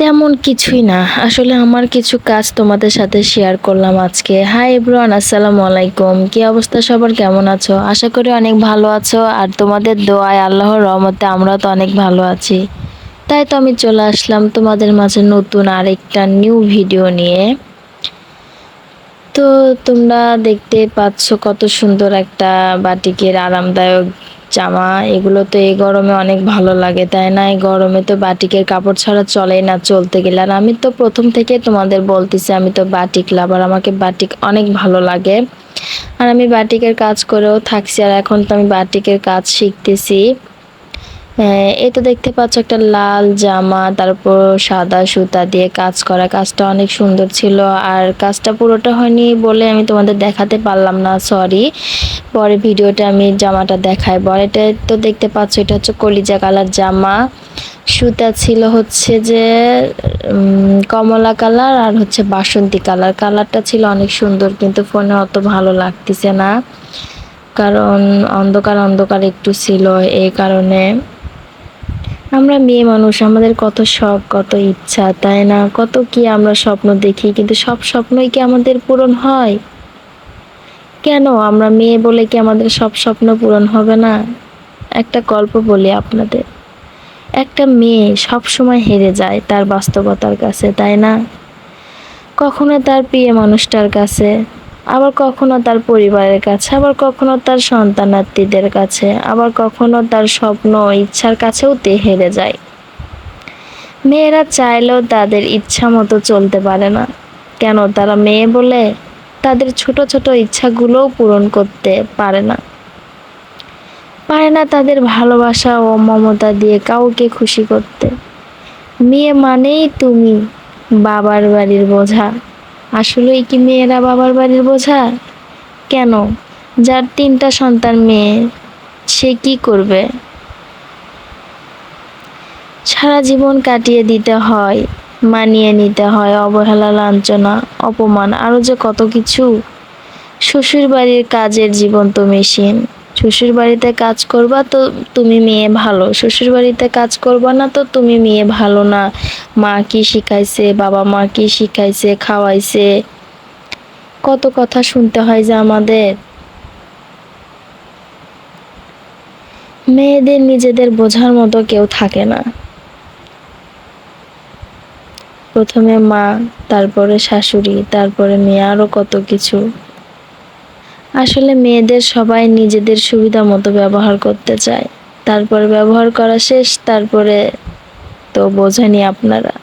তেমন কিছুই না। আসলে আমার কিছু কাজ তোমাদের সাথে শেয়ার করলাম আজকে। হাই এভরিওয়ান, আসসালামু আলাইকুম। কি অবস্থা সবার, কেমন আছো? আশা করি অনেক ভালো আছো আর তোমাদের দোয়ায় আল্লাহর রহমতে আমরাও তো অনেক ভালো আছি। তাই তো আমি চলে আসলাম তোমাদের মাঝে নতুন আরেকটা নিউ ভিডিও নিয়ে। তো তোমরা দেখতে পাচ্ছ কত সুন্দর একটা বাটিকের আরামদায়ক জামা। এগুলো তো এই গরমে অনেক ভালো লাগে, তাই না? এই গরমে তো বাটিকের কাপড় ছাড়া চলেই না চলতে গেলে। আর আমি তো প্রথম থেকে তোমাদের বলতেছি আমি তো বাটিক লাভার, আমাকে বাটিক অনেক ভালো লাগে। আর আমি বাটিকের কাজ করেও থাকছি, আর এখন তো আমি বাটিকের কাজ শিখতেছি। হ্যাঁ, এই তো দেখতে পাচ্ছ একটা লাল জামা, তারপর সাদা সুতা দিয়ে কাজ করা। কাজটা অনেক সুন্দর ছিল, আর কাজটা পুরোটা হয়নি বলে আমি তোমাদের দেখাতে পারলাম না, সরি। পরে ভিডিওতে আমি জামাটা দেখাই। এটা তো দেখতে পাচ্ছ, এটা হচ্ছে কলিজা কালার জামা। সুতা ছিল হচ্ছে যে কমলা কালার আর হচ্ছে বাসন্তী কালার। কালারটা ছিল অনেক সুন্দর, কিন্তু ফোনে অত ভালো লাগতেছে না, কারণ অন্ধকার অন্ধকার একটু ছিল, এই কারণে। আমরা মেয়ে মানুষ, আমাদের কত শখ, কত ইচ্ছা, তাই না? কত কি আমরা স্বপ্ন দেখি, কিন্তু সব স্বপ্নই কি আমাদের পূরণ হয়? কেন আমরা মেয়ে বলে কি আমাদের সব স্বপ্ন পূরণ হবে না? একটা গল্প বলি আপনাদের। একটা মেয়ে সব সময় হেরে যায় তার বাস্তবতার কাছে, তাই না? কখনো তার প্রিয় মানুষটার কাছে, আবার কখনো তার পরিবারের কাছে, আবার কখনো তার সন্তানাত্মীদের কাছে, আবার কখনো তার স্বপ্ন ইচ্ছার কাছেও হেরে যায়। মেয়েরা চাইলেও তাদের ইচ্ছা মতো চলতে পারে না। কেন? তারা মেয়ে বলে তাদের ছোট ছোট ইচ্ছাগুলোও পূরণ করতে পারে না। পারে না তাদের ভালোবাসা ও মমতা দিয়ে কাউকে খুশি করতে। মেয়ে মানেই তুমি বাবার বাড়ির বোঝা। আসলেই কি মেয়েরা বাবার বাড়ির বোঝা? কেন? যার 3টা সন্তান মেয়ে, সে কি করবে? সারা জীবন কাটিয়ে দিতে হয়, মানিয়ে নিতে হয় অবহেলা, লাঞ্ছনা, অপমান, আরো যে কত কিছু। শ্বশুর বাড়ির কাজের জীবন তো মেশিন। শ্বশুর বাড়িতে কাজ করবা তো তুমি মেয়ে ভালো, শ্বশুর বাড়িতে কাজ করবা না তো তুমি মেয়ে ভালো না। মা কি শিখাইছে, বাবা মা কি শিখাইছে, খাওয়াইছে, কত কথা শুনতে হয় যে আমাদের। মেয়েদের নিজেদের বোঝার মতো কেউ থাকে না। প্রথমে মা, তারপরে শাশুড়ি, তারপরে মেয়ে, আরো কত কিছু। আসলে মেয়েদের সবাই নিজেদের সুবিধা মতো ব্যবহার করতে চায়, তারপরে ব্যবহার করা শেষ, তারপরে তো বোঝেনি আপনারা।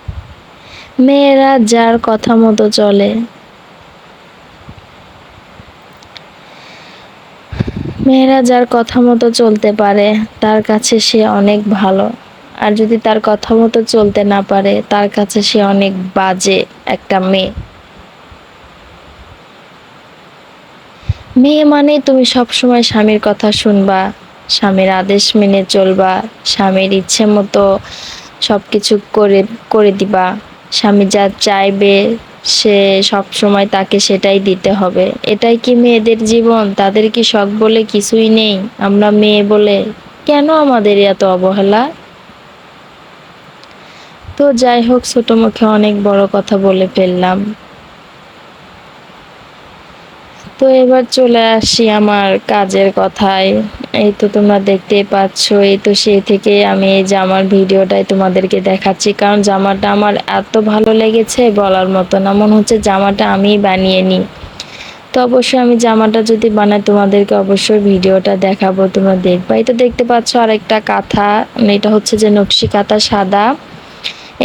মেয়েরা যার কথা মতো চলে, মেয়েরা যার কথা মতো চলতে পারে তার কাছে সে অনেক ভালো। আর যদি তার কথা মতো চলতে না পারে তার কাছে সে অনেক বাজে একটা মেয়ে। মেয়ে মানে তুমি সবসময় স্বামীর কথা শুনবা, স্বামীর আদেশ মেনে চলবা, স্বামীর ইচ্ছে মতো সবকিছু করে করে দিবা। স্বামী যা চাইবে সে সব সময় তাকে সেটাই দিতে হবে। এটাই কি মেয়েদের জীবন? তাদের কি শখ বলে কিছুই নেই? আমরা মেয়ে বলে কেন আমাদের এত অবহেলা? তো যাই হোক, ছোট মুখে অনেক বড় কথা বলে ফেললাম। তো এবার চলে আসি আমার কাজের কথায়। এই তো তোমরা দেখতেই পাচ্ছ, এই তো সেই থেকে আমি এই জামার ভিডিওটাই তোমাদেরকে দেখাচ্ছি, কারণ জামাটা আমার এত ভালো লেগেছে বলার মতো না, মনে হচ্ছে জামাটা আমিই বানিয়ে নিই। তো অবশ্যই আমি জামাটা যদি বানাই তোমাদেরকে অবশ্যই ভিডিওটা দেখাবো, তোমরা দেখবা। এই তো দেখতে পাচ্ছ আরেকটা কাঁথা, এটা হচ্ছে যে নকশি কাঁথা সাদা,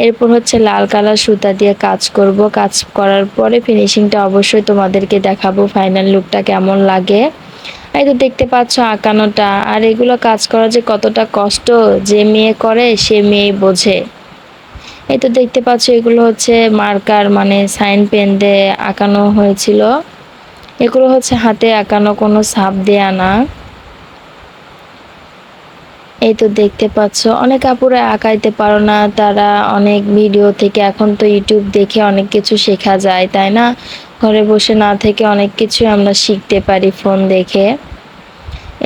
এরপর হচ্ছে লাল কালার সুতা দিয়ে কাজ করব। কাজ করার পরে ফিনিশিংটা অবশ্যই তোমাদেরকে দেখাবো, ফাইনাল লুকটা কেমন লাগে। এই তো দেখতে পাচ্ছ আঁকানোটা, আর এগুলো কাজ করা যে কতটা কষ্ট, যে মেয়ে করে সে মেয়ে বোঝে। এই তো দেখতে পাচ্ছ এগুলো হচ্ছে মার্কার, মানে সাইন পেন দিয়ে আঁকানো হয়েছিল। এগুলো হচ্ছে হাতে আঁকানো, কোনো ছাপ দেয়া না। এই তো দেখতে পাচ্ছ অনেক আপুরা আঁকাইতে পারো না, তারা অনেক ভিডিও থেকে, এখন তো ইউটিউব দেখে অনেক কিছু শেখা যায়, তাই না? ঘরে বসে না থেকে অনেক কিছু আমরা শিখতে পারি ফোন দেখে।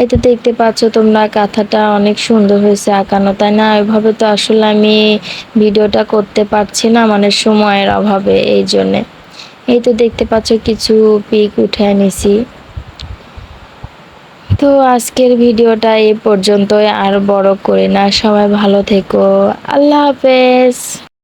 এই তো দেখতে পাচ্ছ তোমরা, কাঁথাটা অনেক সুন্দর হয়েছে আঁকানো, তাই না? ওইভাবে তো আসলে আমি ভিডিওটা করতে পারছি না, মানে সময়ের অভাবে, এই জন্যে। এই তো দেখতে পাচ্ছ কিছু পিক উঠে নিছি। তো আজকের ভিডিওটা এই পর্যন্তই, আর বড় করি না। সবাই ভালো থেকো। আল্লাহ হাফেজ।